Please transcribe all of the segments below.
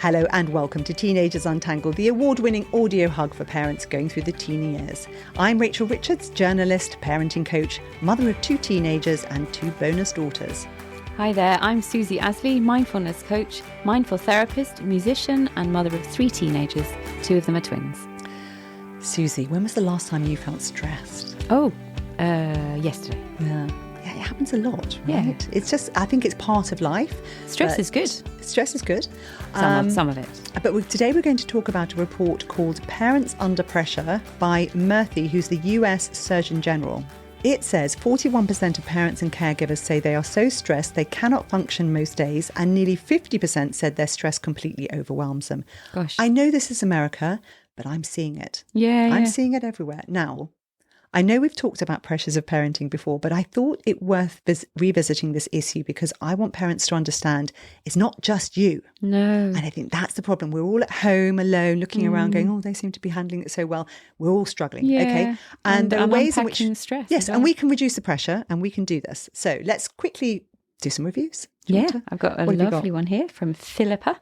Hello and welcome to Teenagers Untangled, the award-winning audio hug for parents going through the teeny years. I'm Rachel Richards, journalist, parenting coach, mother of 2 teenagers and 2 bonus daughters. Hi there, I'm Susie Asley, mindfulness coach, mindful therapist, musician and mother of 3 teenagers. 2 of them are twins. Susie, when was the last time you felt stressed? Yesterday. Yeah, it happens a lot, right? Yeah. It's just, I think it's part of life. Stress is good. Stress is good. Some of it. But today we're going to talk about a report called Parents Under Pressure by Murthy, who's the US Surgeon General. It says 41% of parents and caregivers say they are so stressed they cannot function most days, and nearly 50% said their stress completely overwhelms them. Gosh. I know this is America, but I'm seeing it. I'm seeing it everywhere. Now, I know we've talked about pressures of parenting before, but I thought it worth revisiting this issue because I want parents to understand it's not just you. No. And I think that's the problem. We're all at home alone, looking around going, oh, they seem to be handling it so well. We're all struggling. Yeah. Okay. And there are ways in which the stress. Yes, and we can reduce the pressure and we can do this. So let's quickly do some reviews. I've got a lovely one here from Philippa.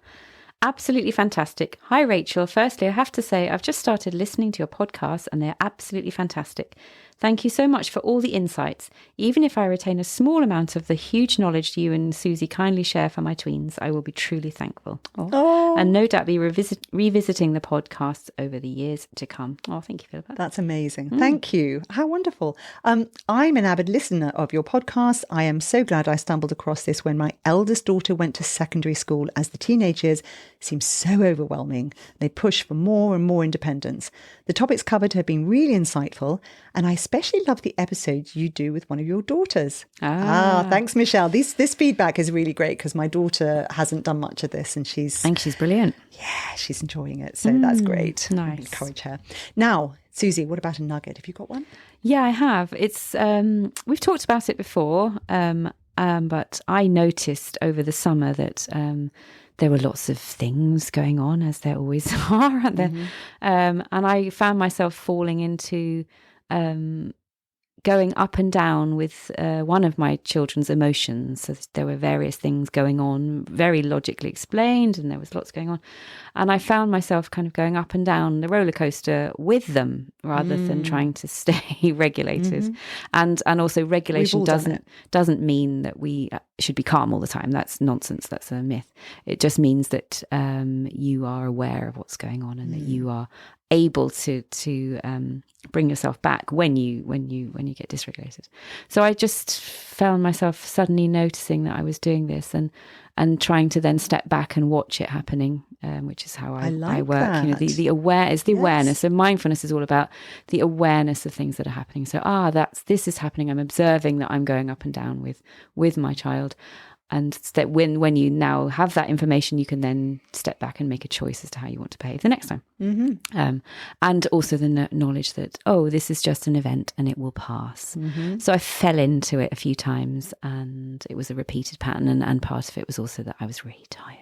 Absolutely fantastic. Hi, Rachel. Firstly, I have to say I've just started listening to your podcast and they're absolutely fantastic. Thank you so much for all the insights. Even if I retain a small amount of the huge knowledge you and Susie kindly share for my tweens, I will be truly thankful. And no doubt be revisiting the podcasts over the years to come. Oh, thank you, Philippa. That's amazing. Thank you. How wonderful. I'm an avid listener of your podcast. I am so glad I stumbled across this when my eldest daughter went to secondary school, as the teenage years seem so overwhelming. They push for more and more independence. The topics covered have been really insightful, and I especially love the episodes you do with one of your daughters. Thanks, Michelle. This feedback is really great because my daughter hasn't done much of this, and I think she's brilliant. Yeah, she's enjoying it. So that's great. Nice. Encourage her. Now, Susie, what about a nugget? Have you got one? Yeah, I have. It's we've talked about it before, but I noticed over the summer that there were lots of things going on, as there always are, aren't there? And I found myself falling into going up and down with one of my children's emotions. So there were various things going on, very logically explained, and there was lots going on. And I found myself kind of going up and down the roller coaster with them rather than trying to stay regulated. And also regulation doesn't mean that we should be calm all the time. That's nonsense. That's a myth. It just means that you are aware of what's going on and that you are able to bring yourself back when you get dysregulated. So I just found myself suddenly noticing that I was doing this and trying to then step back and watch it happening, which is how I work. That. You know, the awareness. So mindfulness is all about the awareness of things that are happening. So this is happening. I'm observing that I'm going up and down with my child. And that when you now have that information, you can then step back and make a choice as to how you want to behave the next time. And also the knowledge that, this is just an event and it will pass. So I fell into it a few times and it was a repeated pattern. And part of it was also that I was really tired.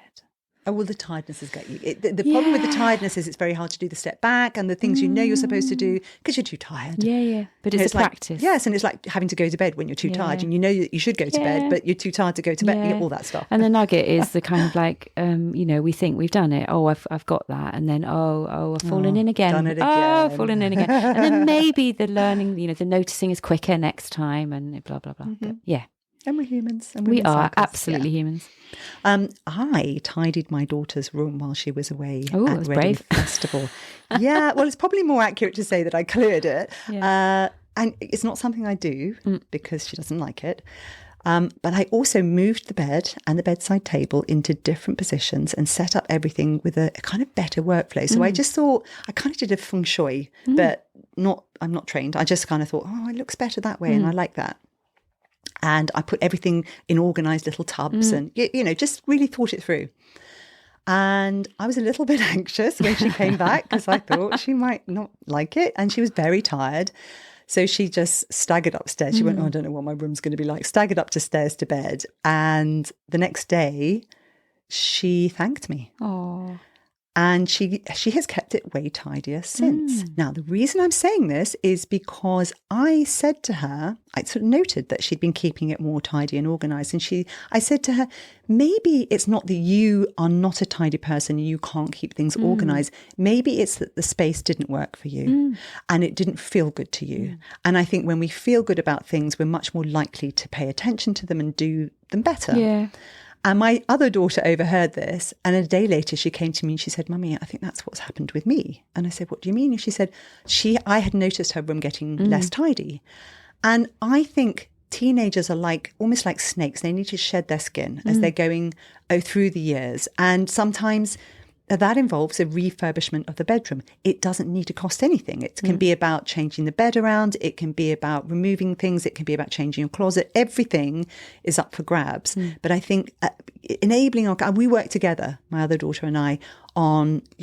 Oh, well, the tiredness has got you. The problem with the tiredness is it's very hard to do the step back and the things you know you're supposed to do because you're too tired. Yeah. But it's a practice. Yes, and it's like having to go to bed when you're too tired and you know that you should go to bed, but you're too tired to go to bed, all that stuff. And the nugget is the kind of like, we think we've done it. Oh, I've got that. And then, I've fallen in again. Done it again. I've fallen in again. And then maybe the learning, the noticing is quicker next time and blah, blah, blah. But yeah. And we're humans. And we are absolutely humans. I tidied my daughter's room while she was away at Reading brave. Festival. Yeah, well, it's probably more accurate to say that I cleared it. Yeah. And it's not something I do because she doesn't like it. But I also moved the bed and the bedside table into different positions and set up everything with a kind of better workflow. So I just thought, I kind of did a feng shui, but I'm not trained. I just kind of thought, it looks better that way and I like that. And I put everything in organised little tubs and, just really thought it through. And I was a little bit anxious when she came back because I thought she might not like it. And she was very tired. So she just staggered upstairs. She went, I don't know what my room's going to be like. Staggered up the stairs to bed. And the next day, she thanked me. Oh. And she has kept it way tidier since. Now, the reason I'm saying this is because I said to her, I sort of noted that she'd been keeping it more tidy and organised. And I said to her, maybe it's not that you are not a tidy person, you can't keep things organised. Maybe it's that the space didn't work for you and it didn't feel good to you. And I think when we feel good about things, we're much more likely to pay attention to them and do them better. Yeah. And my other daughter overheard this, and a day later she came to me and she said, Mummy, I think that's what's happened with me. And I said, what do you mean? And she said, I had noticed her room getting less tidy. And I think teenagers are almost like snakes. They need to shed their skin as they're going through the years. And sometimes that involves a refurbishment of the bedroom. It doesn't need to cost anything. It can be about changing the bed around. It can be about removing things. It can be about changing your closet. Everything is up for grabs. But I think enabling we worked together, my other daughter and I,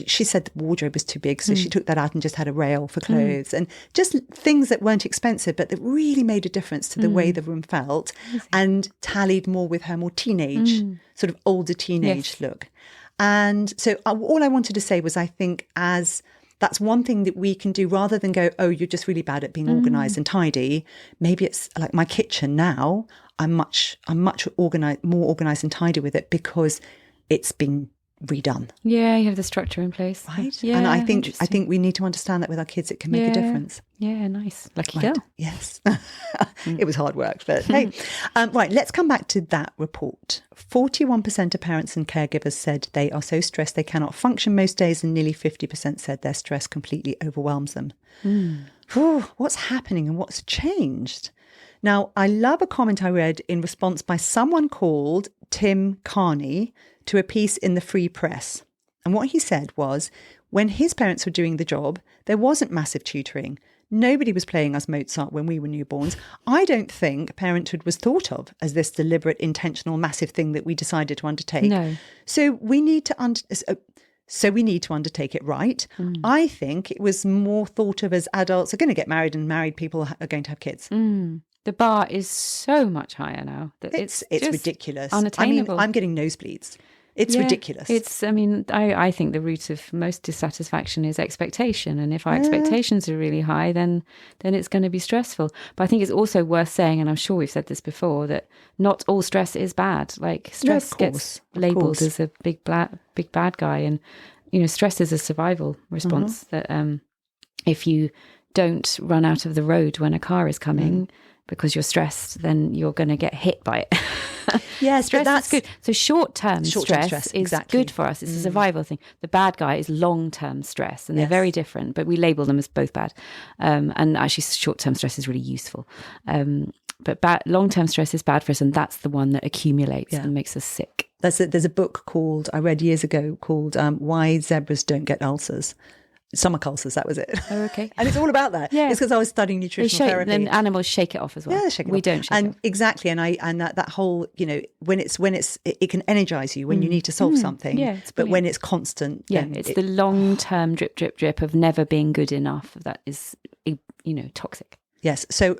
she said the wardrobe was too big. So she took that out and just had a rail for clothes and just things that weren't expensive, but that really made a difference to the way the room felt and tallied more with her more teenage, sort of older teenage look. And so all I wanted to say was I think that's one thing that we can do rather than go, oh, you're just really bad at being organised and tidy. Maybe it's like my kitchen now. I'm much more organised and tidy with it because it's been redone. Yeah, you have the structure in place. Right. Yeah, and I think we need to understand that with our kids, it can make a difference. Yeah, nice. Lucky Right. girl. Yes. It was hard work, but hey. Right, let's come back to that report. 41% of parents and caregivers said they are so stressed they cannot function most days, and nearly 50% said their stress completely overwhelms them. What's happening and what's changed? Now, I love a comment I read in response by someone called Tim Carney to a piece in the Free Press. And what he said was, when his parents were doing the job, there wasn't massive tutoring. Nobody was playing us Mozart when we were newborns. I don't think parenthood was thought of as this deliberate, intentional, massive thing that we decided to undertake. No. So we need to undertake it right. I think it was more thought of as adults are going to get married and married people are going to have kids. The bar is so much higher now that it's ridiculous. Unattainable. I mean, I'm getting nosebleeds. It's ridiculous. I think the root of most dissatisfaction is expectation. And if our expectations are really high, then it's going to be stressful. But I think it's also worth saying, and I'm sure we've said this before, that not all stress is bad. Like stress gets labelled as a big bad guy. And, stress is a survival response that if you don't run out of the road when a car is coming because you're stressed, then you're going to get hit by it. Yes, stress is good. So short-term stress is good for us. It's a survival thing. The bad guy is long-term stress, and they're very different, but we label them as both bad. And actually, short-term stress is really useful. But long-term stress is bad for us, and that's the one that accumulates and makes us sick. There's a book I read years ago called Why Zebras Don't Get Ulcers. Stomach ulcers, that was it. Oh, okay. And it's all about that. Yeah. It's because I was studying nutritional therapy. Then animals shake it off as well. Yeah, shake it off. We don't shake it off. Exactly. And that whole, when it can energize you when you need to solve something. Yeah, but when it's constant. Yeah, it's the long-term drip, drip, drip of never being good enough. That is, toxic. Yes. So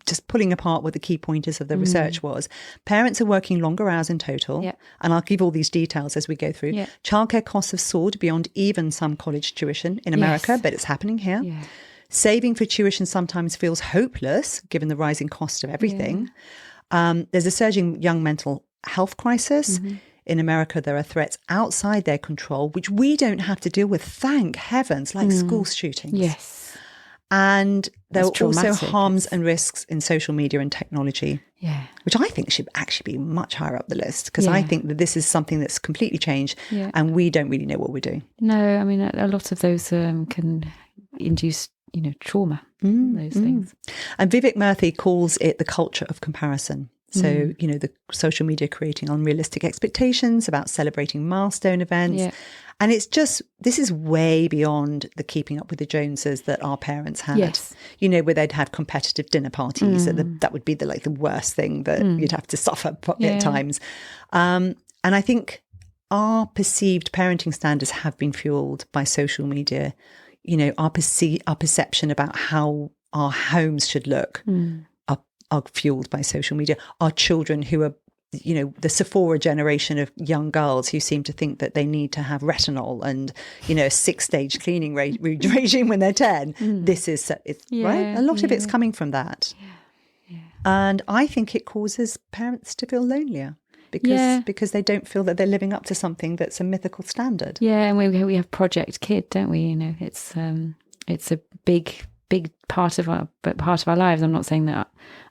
just pulling apart what the key pointers of the research was, parents are working longer hours in total. Yeah. And I'll give all these details as we go through. Yeah. Childcare costs have soared beyond even some college tuition in America, but it's happening here. Yeah. Saving for tuition sometimes feels hopeless given the rising cost of everything. Yeah. There's a surging young mental health crisis. In America, there are threats outside their control, which we don't have to deal with, thank heavens, like school shootings. Yes. And there are also harms and risks in social media and technology, which I think should actually be much higher up the list, because I think that this is something that's completely changed and we don't really know what we're doing. No, I mean, a lot of those can induce, trauma, those things. And Vivek Murthy calls it the culture of comparison. So, the social media creating unrealistic expectations about celebrating milestone events. Yeah. And it's just, this is way beyond the keeping up with the Joneses that our parents had. Yes. Where they'd have competitive dinner parties. That would be the worst thing that you'd have to suffer at times. And I think our perceived parenting standards have been fueled by social media. Our perception about how our homes should look are fueled by social media. Our children who are the Sephora generation of young girls who seem to think that they need to have retinol and, a 6-stage cleaning regime when they're 10. This is, right? A lot of it's coming from that. Yeah. And I think it causes parents to feel lonelier because they don't feel that they're living up to something that's a mythical standard. Yeah, and we have Project Kid, don't we? It's a big part of our lives. I'm not saying that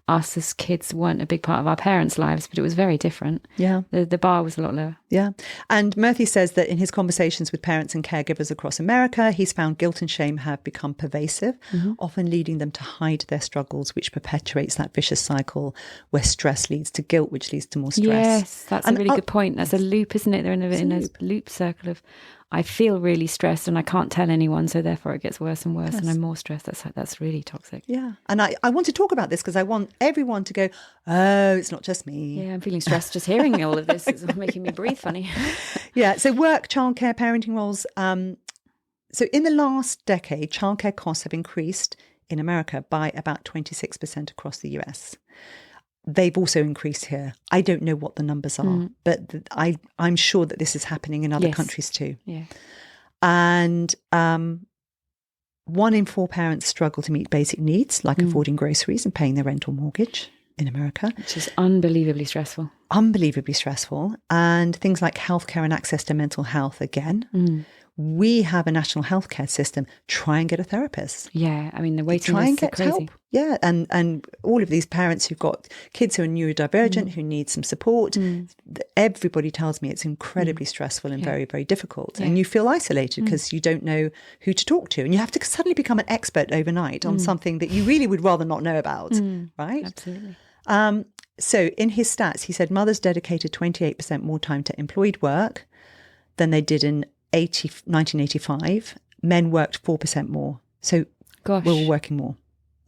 us as kids weren't a big part of our parents' lives, but it was very different. Yeah. The bar was a lot lower. Yeah. And Murthy says that in his conversations with parents and caregivers across America, he's found guilt and shame have become pervasive, often leading them to hide their struggles, which perpetuates that vicious cycle where stress leads to guilt, which leads to more stress. Yes, that's a really good point. That's a loop, isn't it? They're in a loop circle of, I feel really stressed and I can't tell anyone, so therefore it gets worse and worse and I'm more stressed. That's really toxic. Yeah. And I want to talk about this because I want everyone to go, oh, it's not just me. Yeah, I'm feeling stressed just hearing all of this. It's making me breathe funny. Yeah. So work, childcare, parenting roles. So in the last decade, childcare costs have increased in America by about 26% across the US. They've also increased here. I don't know what the numbers are, but I'm sure that this is happening in other countries too. Yeah. And 1 in 4 parents struggle to meet basic needs like affording groceries and paying their rent or mortgage in America. Which is unbelievably stressful. Unbelievably stressful. And things like healthcare and access to mental health again. We have a national healthcare system. Try and get a therapist. Yeah, I mean, the waiting Try and lists are get crazy. help. Yeah, and all of these parents who've got kids who are neurodivergent, who need some support, everybody tells me it's incredibly stressful and very, very difficult. And you feel isolated because you don't know who to talk to. And you have to suddenly become an expert overnight on something that you really would rather not know about, right? Absolutely. So in his stats, he said mothers dedicated 28% more time to employed work than they did in 1985. Men worked 4% more. So we're all working more.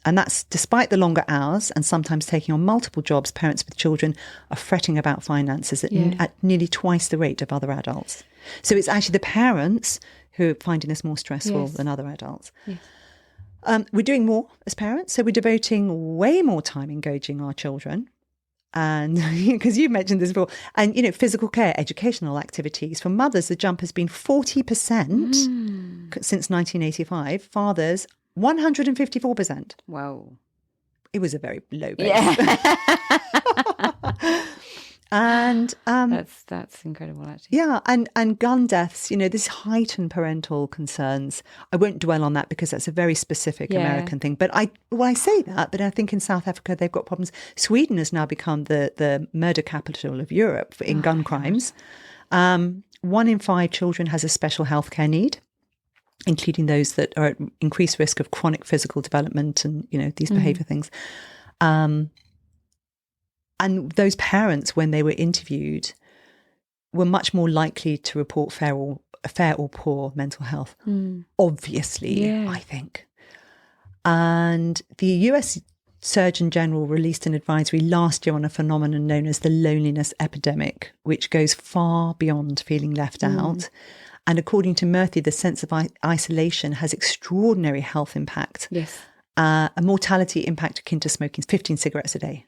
And that's despite the longer hours and sometimes taking on multiple jobs. Parents with children are fretting about finances at nearly twice the rate of other adults. So it's actually the parents who are finding this more stressful than other adults. Yes. We're doing more as parents. So we're devoting way more time engaging our children. And because you mentioned this before, and physical care, educational activities for mothers, the jump has been 40% since 1985. Fathers, 154%. Wow, it was a very low base. Yeah. And that's incredible, actually. Yeah, and gun deaths, this heightened parental concerns. I won't dwell on that because that's a very specific American thing. But I say that, but I think in South Africa they've got problems. Sweden has now become the murder capital of Europe in gun crimes. 1 in 5 children has a special healthcare need, including those that are at increased risk of chronic physical development and these behaviour things. And those parents, when they were interviewed, were much more likely to report fair or poor mental health, obviously, I think. And the US Surgeon General released an advisory last year on a phenomenon known as the loneliness epidemic, which goes far beyond feeling left out. And according to Murthy, the sense of isolation has extraordinary health impact. Yes. A mortality impact akin to smoking 15 cigarettes a day.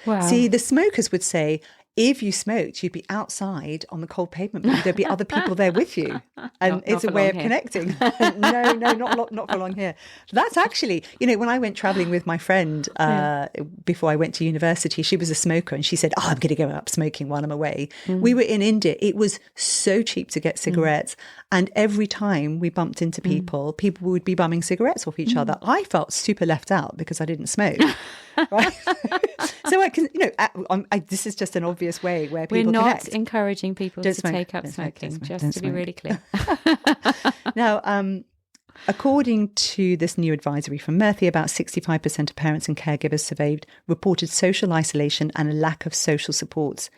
Wow. See, the smokers would say, if you smoked, you'd be outside on the cold pavement, but there'd be other people there with you. And it's a way of connecting. No, not for long here. That's actually, when I went traveling with my friend before I went to university, she was a smoker and she said, I'm going to go up smoking while I'm away. We were in India. It was so cheap to get cigarettes. And every time we bumped into people would be bumming cigarettes off each other. I felt super left out because I didn't smoke. Right? So I can, this is just an obvious way where people connect. We're not encouraging people to take up smoking, just to be really clear. Now, according to this new advisory from Murthy, about 65% of parents and caregivers surveyed reported social isolation and a lack of social supports.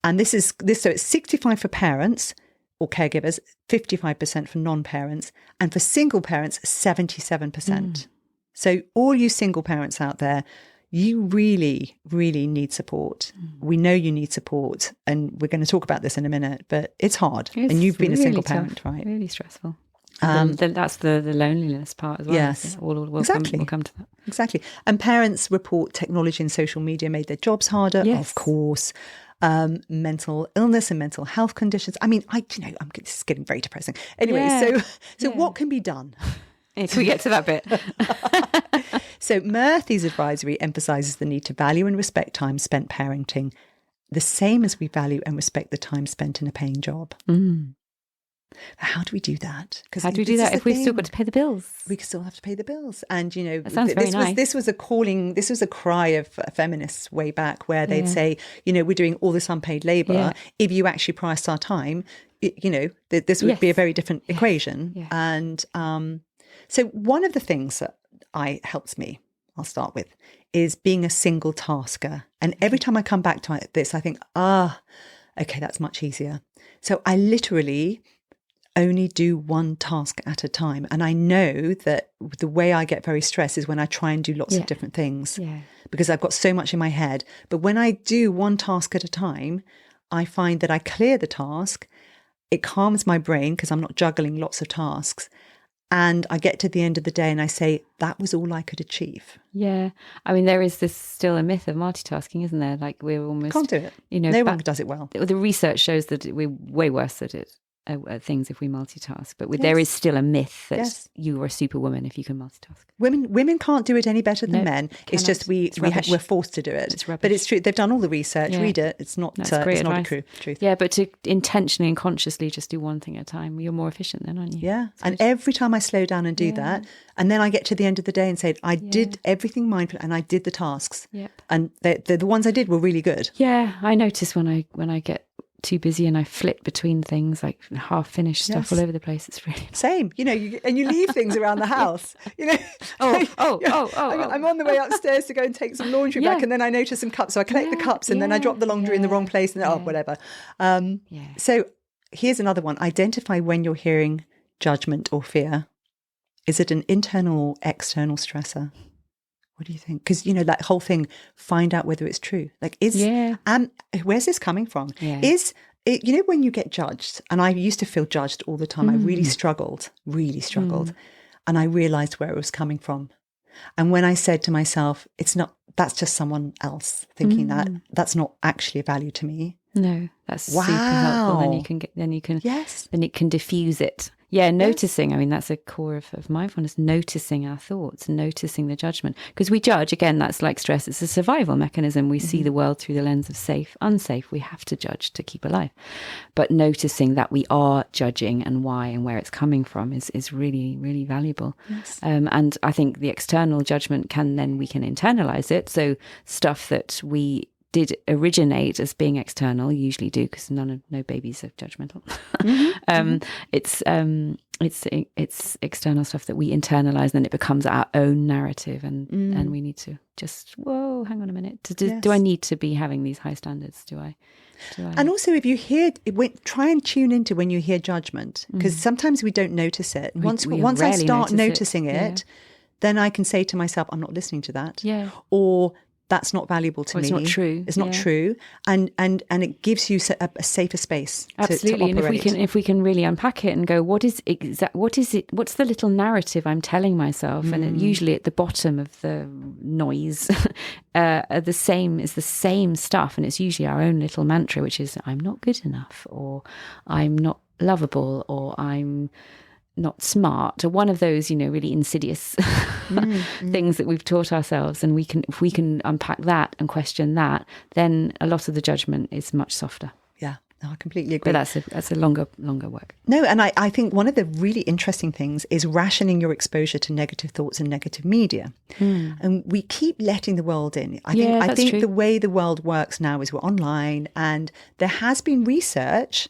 And so it's 65 for parents or caregivers, 55% for non-parents, and for single parents, 77%. So all you single parents out there, you really, really need support. We know you need support, and we're going to talk about this in a minute, but it's hard. And you've been a single parent, right? Really stressful. Then that's the loneliness part as well. Yes, We'll exactly. We'll come to that. Exactly. And parents report technology and social media made their jobs harder, Yes. of course. Mental illness and mental health conditions. I mean, this is getting very depressing. Anyway, so what can be done? Can we get to that bit? So Murthy's advisory emphasises the need to value and respect time spent parenting, the same as we value and respect the time spent in a paying job. How do we do that? How do we do that if we've still got to pay the bills? We still have to pay the bills. And, that sounds very nice. This was a cry of feminists way back where they'd say, we're doing all this unpaid labour. Yeah. If you actually priced our time, this would be a very different equation. Yeah. And so one of the things that helps me, I'll start with, is being a single tasker. And every time I come back to this, I think, okay, that's much easier. So I literally only do one task at a time. And I know that the way I get very stressed is when I try and do lots of different things because I've got so much in my head. But when I do one task at a time, I find that I clear the task. It calms my brain because I'm not juggling lots of tasks. And I get to the end of the day and I say, that was all I could achieve. Yeah. I mean, there is still a myth of multitasking, isn't there? Like we're almost... Can't do it. No one does it well. The research shows that we're way worse at it. Things if we multitask, but there is still a myth that you are a superwoman if you can multitask. Women can't do it any better than men. It's just we're forced to do it. It's rubbish. But it's true. They've done all the research. Read it. It's not. It's not the truth. Yeah, but to intentionally and consciously just do one thing at a time, you're more efficient then, aren't you? Yeah. And every time I slow down and do that, and then I get to the end of the day and say, I did everything mindful and I did the tasks. Yep. And the ones I did were really good. Yeah, I notice when I get too busy and I flit between things, like half finished stuff all over the place. It's really same, and you leave things around the house. I'm on the way upstairs to go and take some laundry back, and then I notice some cups, so I collect the cups, and then I drop the laundry in the wrong place, and whatever. So here's another one: identify when you're hearing judgment or fear. Is it an internal or external stressor? What do you think? Because, that whole thing, find out whether it's true. Like, where's this coming from? Yeah. Is it, when you get judged, and I used to feel judged all the time. I really struggled. And I realized where it was coming from. And when I said to myself, that's just someone else thinking that's not actually a value to me. No, that's super helpful. Then it can diffuse it. Yeah, noticing. I mean, that's a core of mindfulness, noticing our thoughts, noticing the judgment. Because we judge, again, that's like stress. It's a survival mechanism. We see the world through the lens of safe, unsafe. We have to judge to keep alive. But noticing that we are judging and why and where it's coming from is really, really valuable. Yes. And I think the external judgment we can internalize it. So stuff that we did originate as being external, usually do, because no babies are judgmental. It's external stuff that we internalize, and then it becomes our own narrative, and we need to just hang on a minute. Do I need to be having these high standards? Do I? And also, if you hear, try and tune into when you hear judgment, because sometimes we don't notice it. Once I start noticing it, then I can say to myself, I'm not listening to that. Yeah. Or that's not valuable to me. It's not true. It's not true. And it gives you a safer space. Absolutely. To operate. And if we can really unpack it and go, what is it? What's the little narrative I'm telling myself? And usually at the bottom of the noise, the same stuff. And it's usually our own little mantra, which is, I'm not good enough, or I'm not lovable, or I'm not smart, or one of those, really insidious things that we've taught ourselves. And if we can unpack that and question that, then a lot of the judgment is much softer. Yeah, no, I completely agree. But that's a longer work. No, and I think one of the really interesting things is rationing your exposure to negative thoughts and negative media. And we keep letting the world in. I think true. The way the world works now is we're online, and there has been research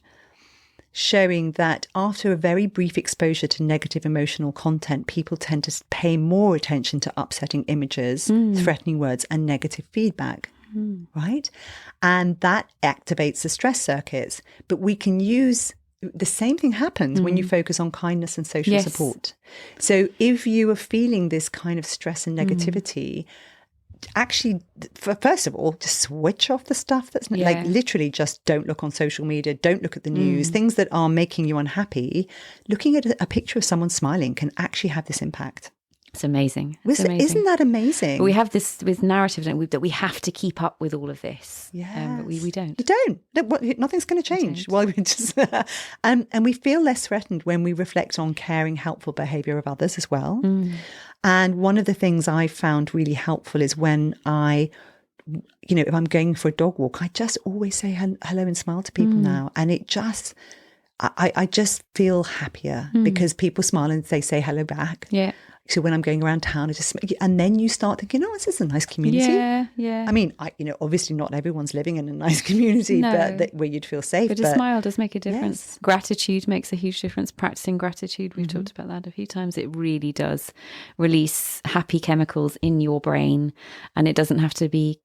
showing that after a very brief exposure to negative emotional content, people tend to pay more attention to upsetting images, threatening words, and negative feedback, right? And that activates the stress circuits. But we can use, the same thing happens when you focus on kindness and social support. So if you are feeling this kind of stress and negativity, actually, first of all, just switch off the stuff that's like literally just don't look on social media, don't look at the news, things that are making you unhappy. Looking at a picture of someone smiling can actually have this impact. It's amazing. Isn't that amazing? But we have this with narrative, don't we, that we have to keep up with all of this. Yeah, but we don't. You don't. Nothing's going to change. Well, we just and we feel less threatened when we reflect on caring, helpful behaviour of others as well. And one of the things I found really helpful is when I, if I'm going for a dog walk, I just always say hello and smile to people now, and it just. I just feel happier because people smile and they say hello back. Yeah. So when I'm going around town, and then you start thinking, oh, this is a nice community. Yeah. I mean, obviously not everyone's living in a nice community, but where you'd feel safe. But a smile does make a difference. Yes. Gratitude makes a huge difference. Practicing gratitude, we've talked about that a few times. It really does release happy chemicals in your brain, and it doesn't have to be,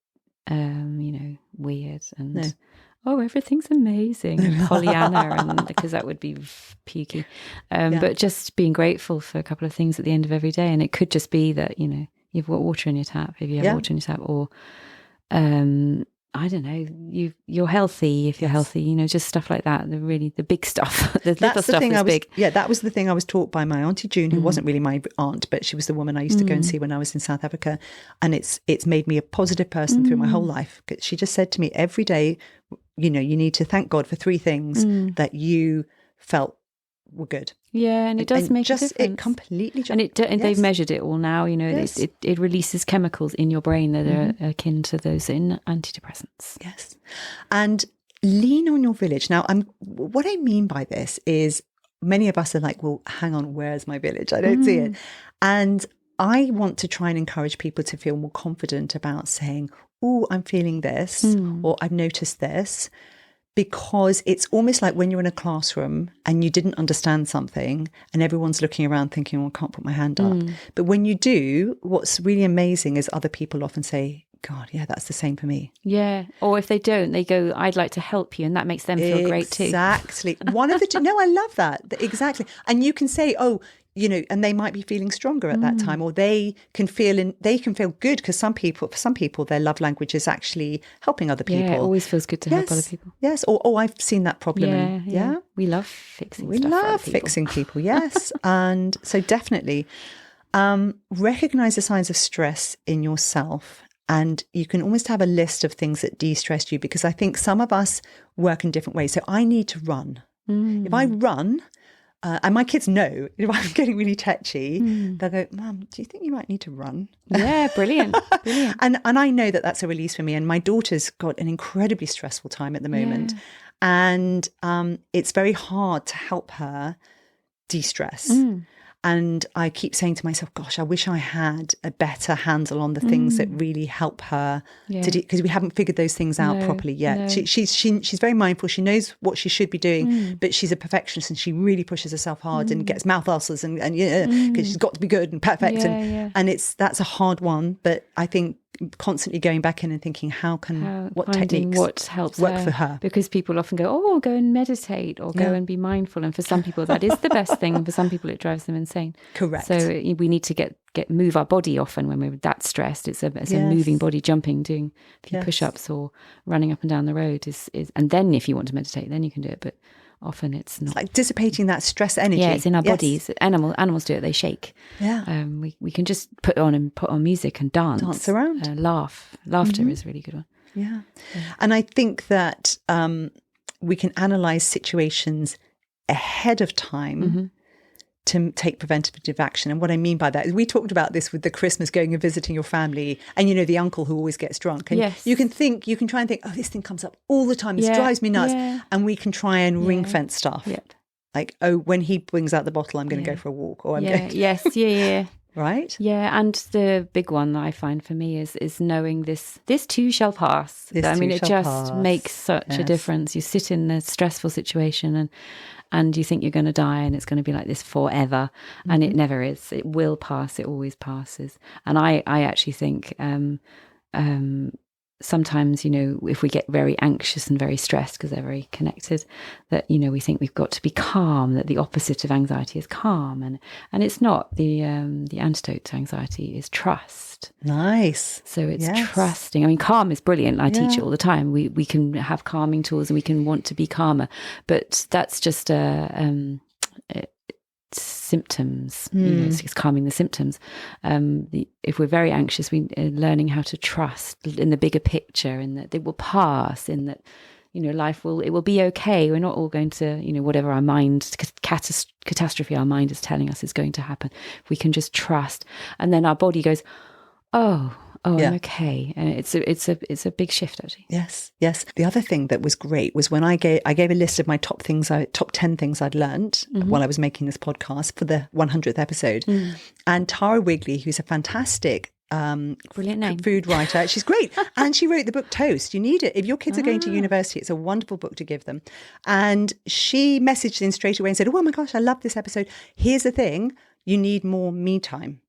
weird and. No. Oh, everything's amazing, Pollyanna, and because that would be pukey. But just being grateful for a couple of things at the end of every day, and it could just be that you've got water in your tap if you have water in your tap, or I don't know, you're healthy if you're healthy, just stuff like that. The big stuff, the little stuff is big. Yeah, that was the thing I was taught by my Auntie June, who wasn't really my aunt, but she was the woman I used to go and see when I was in South Africa, and it's made me a positive person through my whole life. She just said to me every day, you need to thank God for 3 things that you felt were good. Yeah, and it does make a difference. It completely. And they've measured it all now. It releases chemicals in your brain that are akin to those in antidepressants. Yes, and lean on your village. Now, what I mean by this is many of us are like, well, hang on, where's my village? I don't see it, and I want to try and encourage people to feel more confident about saying, oh, I'm feeling this, or I've noticed this, because it's almost like when you're in a classroom and you didn't understand something and everyone's looking around thinking, well, I can't put my hand up. But when you do, what's really amazing is other people often say, God, yeah, that's the same for me. Yeah. Or if they don't, they go, I'd like to help you. And that makes them feel great too. Exactly. One of the two. No, I love that. Exactly. And you can say, oh, and they might be feeling stronger at that time, or they can feel good, because for some people, their love language is actually helping other people. Yeah, it always feels good to help other people. Yes. Or I've seen that problem. Yeah. We love fixing We stuff love fixing people. Yes. And so definitely recognize the signs of stress in yourself. And you can almost have a list of things that de-stress you, because I think some of us work in different ways. So I need to run. If I run, and my kids know if I'm getting really tetchy, they'll go, Mum, do you think you might need to run? Yeah, brilliant. And I know that that's a release for me. And my daughter's got an incredibly stressful time at the moment. And it's very hard to help her de-stress. And I keep saying to myself, gosh, I wish I had a better handle on the things that really help her to do, because we haven't figured those things out properly yet. No. She's very mindful. She knows what she should be doing, but she's a perfectionist and she really pushes herself hard and gets mouth ulcers and because she's got to be good and perfect. And that's a hard one. But I think constantly going back in and thinking, what techniques what helps work for her, because people often go, go and meditate or go and be mindful, and for some people that is the best thing, and for some people it drives them insane. Correct. So we need to move our body often when we're that stressed. It's a moving body, jumping, doing a few push-ups or running up and down the road is and then if you want to meditate, then you can do it, but often it's not. It's like dissipating that stress energy. Yeah, it's in our bodies. Animals do it, they shake. Yeah. We can just put on music and dance around, laughter is a really good one. Yeah. And I think that we can analyze situations ahead of time to take preventative action. And what I mean by that is, we talked about this with the Christmas going and visiting your family, and the uncle who always gets drunk, and you can try and think, oh, this thing comes up all the time, this drives me nuts, and we can try and ring fence stuff. Like, oh, when he brings out the bottle, I'm going to go for a walk, or I'm going to... Right? Yeah, and the big one that I find for me is knowing this too shall pass. It just makes such a difference. You sit in a stressful situation and you think you're going to die and it's going to be like this forever, and it never is. It will pass. It always passes. And I actually think sometimes, if we get very anxious and very stressed because they're very connected, that, we think we've got to be calm, that the opposite of anxiety is calm. And it's not. The antidote to anxiety is trust. Nice. So it's trusting. I mean, calm is brilliant. I teach it all the time. We can have calming tools and we can want to be calmer, but that's just symptoms. It's calming the symptoms. If we're very anxious, we are learning how to trust in the bigger picture, in that it will pass, in that life will be okay. We're not all going to whatever our mind catastrophe our mind is telling us is going to happen. If we can just trust, and then our body goes, I'm okay, and it's a big shift, actually. Yes. The other thing that was great was when I gave a list of my top 10 things I'd learned while I was making this podcast for the 100th episode, and Tara Wigley, who's a fantastic brilliant name food writer, she's great, and she wrote the book Toast. You need it if your kids are going to university. It's a wonderful book to give them. And she messaged in straight away and said, oh my gosh, I love this episode. Here's the thing, you need more me time.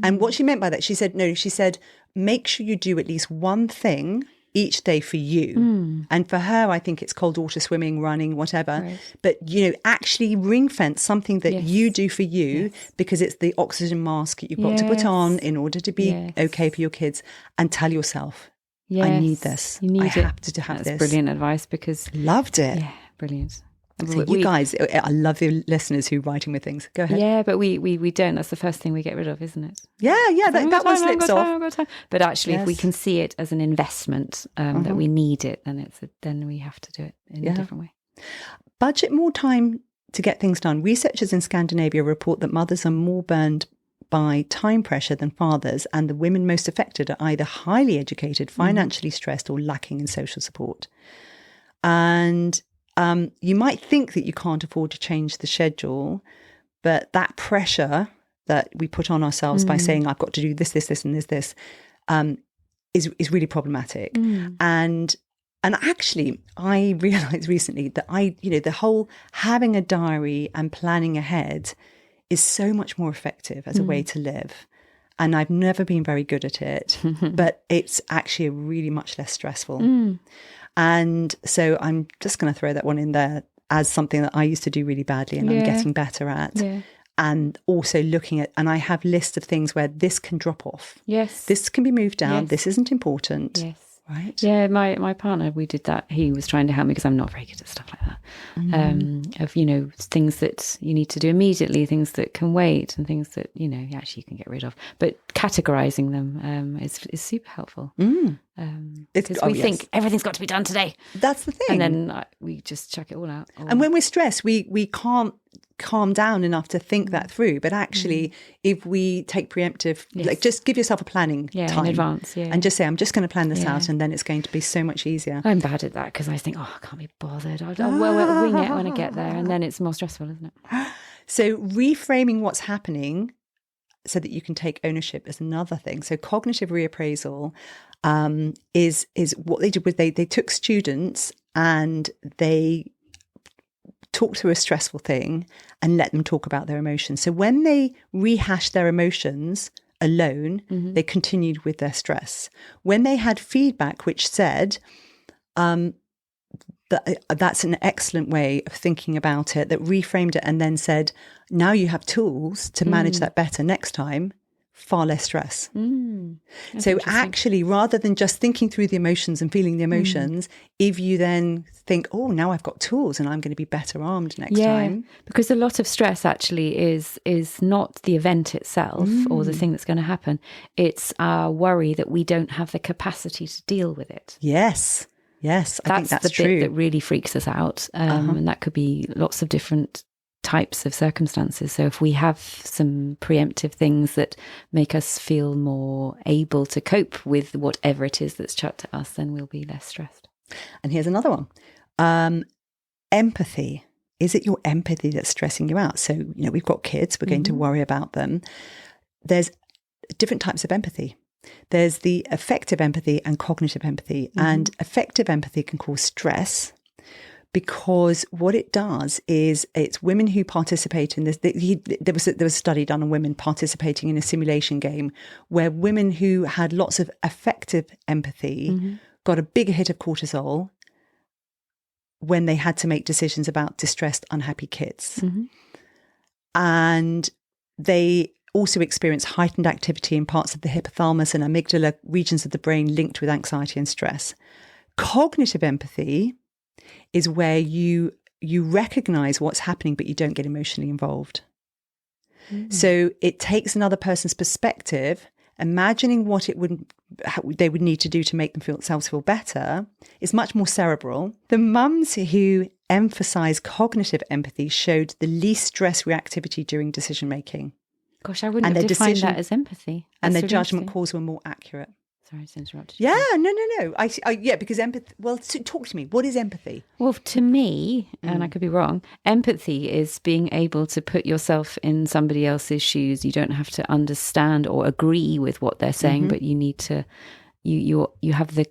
And what she meant by that, she said, make sure you do at least one thing each day for you. And for her, I think it's cold water swimming, running, whatever. Right. But, actually ring fence something that you do for you, because it's the oxygen mask that you've got to put on in order to be okay for your kids, and tell yourself, I need this. You need I it. have to have That's this. Brilliant advice, because Loved it. Yeah, brilliant. So you guys, I love the listeners who are writing with things. Go ahead. Yeah, but we don't. That's the first thing we get rid of, isn't it? Yeah, that one slips off. But actually, if we can see it as an investment, that we need it, then we have to do it in a different way. Budget more time to get things done. Researchers in Scandinavia report that mothers are more burned by time pressure than fathers, and the women most affected are either highly educated, financially stressed, or lacking in social support. And you might think that you can't afford to change the schedule, but that pressure that we put on ourselves by saying, I've got to do this, and this, is really problematic. And actually, I realized recently that the whole having a diary and planning ahead is so much more effective as a way to live. And I've never been very good at it, but it's actually really much less stressful. And so I'm just going to throw that one in there as something that I used to do really badly and I'm getting better at. Yeah. And also looking at, and I have lists of things where this can drop off. Yes. This can be moved down. Yes. This isn't important. Yes. Right. Yeah, my partner, we did that. He was trying to help me because I'm not very good at stuff like that. Of things that you need to do immediately, things that can wait, and things that actually you can get rid of. But categorizing them is super helpful. Because we think everything's got to be done today. That's the thing. And then we just chuck it all out. And when we're stressed, we can't calm down enough to think that through. But actually, if we take preemptive, just give yourself a planning time in advance, and just say, I'm just going to plan this out, and then it's going to be so much easier. I'm bad at that because I think, I can't be bothered. I'll wing it when I get there, and then it's more stressful, isn't it? So reframing what's happening so that you can take ownership is another thing. So cognitive reappraisal is what they did was they took students and they talk through a stressful thing and let them talk about their emotions. So when they rehashed their emotions alone, they continued with their stress. When they had feedback which said, that's an excellent way of thinking about it, that reframed it and then said, now you have tools to manage that better next time, far less stress. So actually, rather than just thinking through the emotions and feeling the emotions, if you then think, now I've got tools and I'm going to be better armed next time. Because a lot of stress actually is not the event itself or the thing that's going to happen. It's our worry that we don't have the capacity to deal with it. Yes, I think that's the true. Bit that really freaks us out. And that could be lots of different types of circumstances. So if we have some preemptive things that make us feel more able to cope with whatever it is that's chucked at us, then we'll be less stressed. And here's another one. Empathy. Is it your empathy that's stressing you out? So, we've got kids, we're going to worry about them. There's different types of empathy. There's the affective empathy and cognitive empathy. And affective empathy can cause stress, because what it does is it's women who participate in this. There was a study done on women participating in a simulation game where women who had lots of affective empathy got a bigger hit of cortisol when they had to make decisions about distressed, unhappy kids. Mm-hmm. And they also experience heightened activity in parts of the hypothalamus and amygdala regions of the brain linked with anxiety and stress. Cognitive empathy is where you recognize what's happening, but you don't get emotionally involved. So it takes another person's perspective, imagining what they would need to do to make themselves feel better. Is much more cerebral. The mums who emphasize cognitive empathy showed the least stress reactivity during decision making. Gosh, I wouldn't have defined that as empathy. And their judgment calls were more accurate. Sorry to interrupt you. Yeah, no. Yeah, because empathy. Well, talk to me. What is empathy? Well, to me, and I could be wrong, empathy is being able to put yourself in somebody else's shoes. You don't have to understand or agree with what they're saying, but you need to. You have the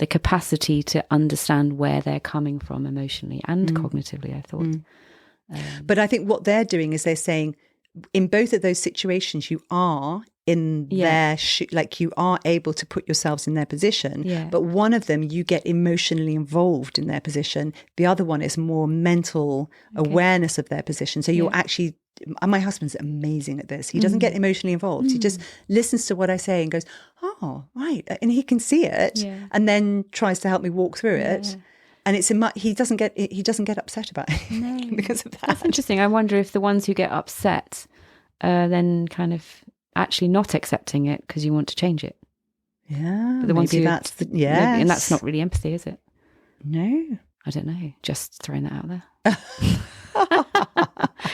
capacity to understand where they're coming from emotionally and cognitively, I thought. But I think what they're doing is they're saying, in both of those situations, you are in their like you are able to put yourselves in their position. Yeah. But one of them, you get emotionally involved in their position. The other one is more mental awareness of their position. So you're actually, and my husband's amazing at this. He doesn't get emotionally involved. He just listens to what I say and goes, oh, right. And he can see it and then tries to help me walk through it. And he doesn't get upset about it because of that. That's interesting. I wonder if the ones who get upset then kind of actually not accepting it because you want to change it. Yeah, but the ones that's and that's not really empathy, is it? No, I don't know. Just throwing that out there.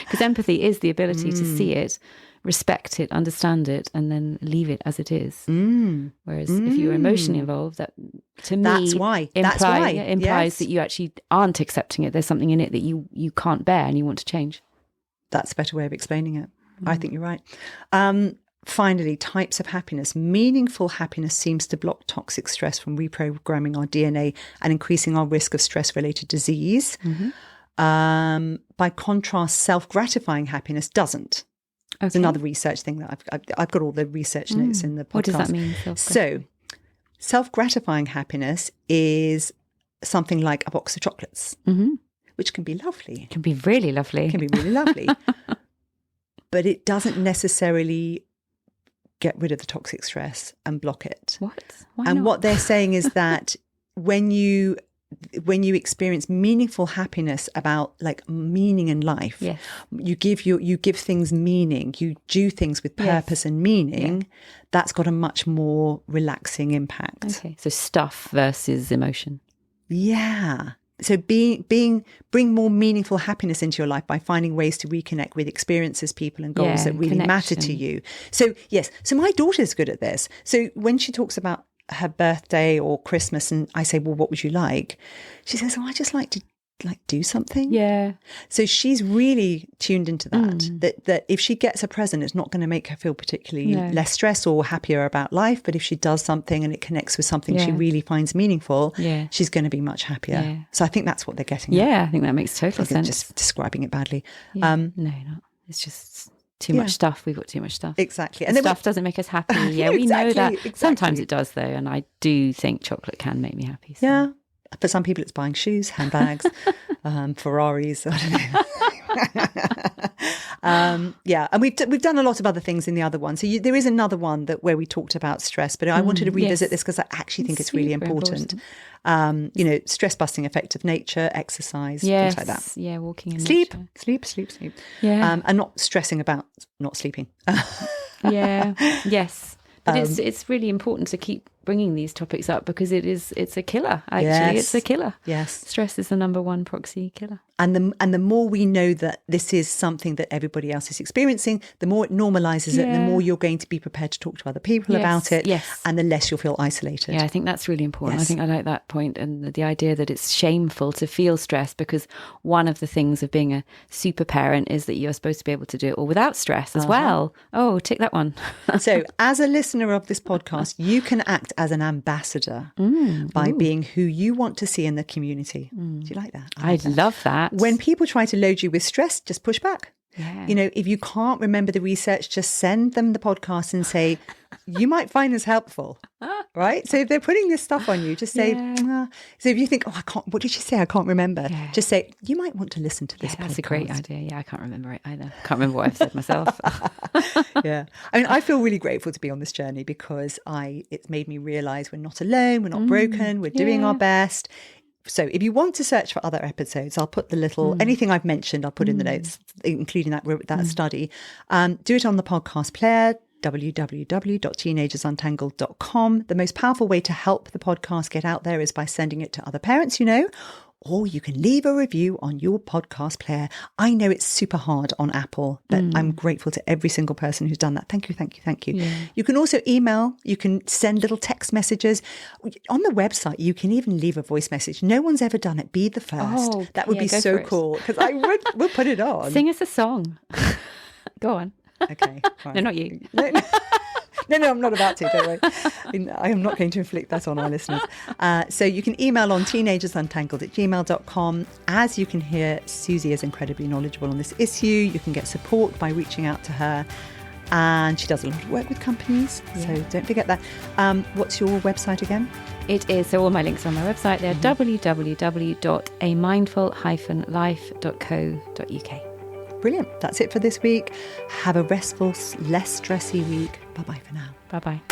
Because empathy is the ability to see it, respect it, understand it, and then leave it as it is. Whereas if you're emotionally involved, that to me implies that you actually aren't accepting it. There's something in it that you can't bear and you want to change. That's a better way of explaining it. I think you're right. Finally, types of happiness. Meaningful happiness seems to block toxic stress from reprogramming our DNA and increasing our risk of stress-related disease. By contrast, self-gratifying happiness doesn't. It's another research thing that I've got all the research notes in the podcast. What does that mean? So, self-gratifying happiness is something like a box of chocolates, which can be lovely. It can be really lovely. But it doesn't necessarily get rid of the toxic stress and block it. What? Why not? What they're saying is that when you experience meaningful happiness about like meaning in life, you give things meaning, you do things with purpose and meaning, that's got a much more relaxing impact. Okay, so stuff versus emotion. Yeah. So bring more meaningful happiness into your life by finding ways to reconnect with experiences, people and goals that really matter to you. So yes, so my daughter's good at this. So when she talks about her birthday or Christmas and I say, well, what would you like? She says, I just like to do something. Yeah. So she's really tuned into that if she gets a present, it's not going to make her feel particularly less stressed or happier about life. But if she does something and it connects with something she really finds meaningful, she's going to be much happier. Yeah. So I think that's what they're getting at. Yeah, I think that makes total sense. Just describing it badly. Yeah. No, not. It's just too much stuff. We've got too much stuff. Exactly. And stuff doesn't make us happy. Yeah, we know that. Exactly. Sometimes it does though. And I do think chocolate can make me happy. So. Yeah. For some people, it's buying shoes, handbags, Ferraris. I don't know. And we've done a lot of other things in the other one. So there is another one where we talked about stress, but I wanted to revisit this because I actually think it's really important. Stress busting effect of nature, exercise, things like that. Yeah, walking in sleep. Yeah, and not stressing about not sleeping. Yes. But it's really important to keep bringing these topics up because it's a killer. Actually, it's a killer. Yes, stress is the number one proxy killer. And the more we know that this is something that everybody else is experiencing, the more it normalizes it, the more you're going to be prepared to talk to other people about it, and the less you'll feel isolated. Yeah, I think that's really important. I think I like that point, and the idea that it's shameful to feel stress because one of the things of being a super parent is that you're supposed to be able to do it all without stress as well. Oh, tick that one. So as a listener of this podcast, you can act as an ambassador by being who you want to see in the community. Do you like that? I love that. When people try to load you with stress, just push back. Yeah. You know, if you can't remember the research, just send them the podcast and say, you might find this helpful, right? So if they're putting this stuff on you, just say, so if you think, I can't, what did she say? I can't remember. Yeah. Just say, you might want to listen to this podcast. That's a great idea. Yeah, I can't remember it either. Can't remember what I've said myself. Yeah. I mean, I feel really grateful to be on this journey because it's made me realise we're not alone, we're not broken, we're doing our best. So if you want to search for other episodes, I'll put the little, anything I've mentioned, I'll put in the notes, including that study. Do it on the podcast player, www.teenagersuntangled.com. The most powerful way to help the podcast get out there is by sending it to other parents you know, or you can leave a review on your podcast player. I know it's super hard on Apple, but I'm grateful to every single person who's done that. Thank you, thank you, thank you. Yeah. You can also email, you can send little text messages. On the website, you can even leave a voice message. No one's ever done it. Be the first. Oh, that would be so cool because we'll put it on. Sing us a song. Go on. Okay. Right. No, not you. No, I'm not about to, don't worry. I am not going to inflict that on our listeners. So you can email on teenagersuntangled@gmail.com. As you can hear, Susie is incredibly knowledgeable on this issue. You can get support by reaching out to her. And she does a lot of work with companies, so don't forget that. What's your website again? It is, so all my links are on my website. They're www.amindful-life.co.uk. Brilliant. That's it for this week. Have a restful, less stressy week. Bye-bye for now. Bye-bye.